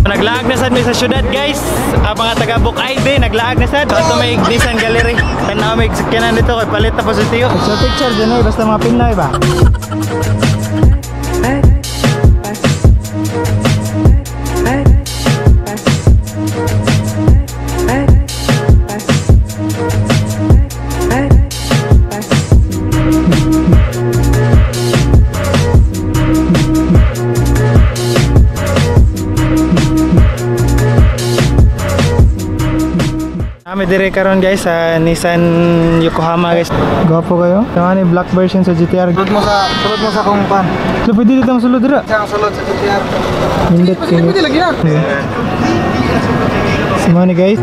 Naglaag na sad mi sa syudad guys. Mga taga Bukay din naglaag na sad. Ato may Nissan Gallery. Tanaw may sakyanan dito kay palit na positiyo. So picture din basta mga Pinoy ba. Kami dire karon guys sa Nissan Yokohama guys. Gwapo kayo. Tama ni black version sa GTR. Sulod mo sa kung pan. So pwede dito ang sulod dira. Siyang sulod sa GTR. Hindot kayo. Pwede lagi na. Simone guys.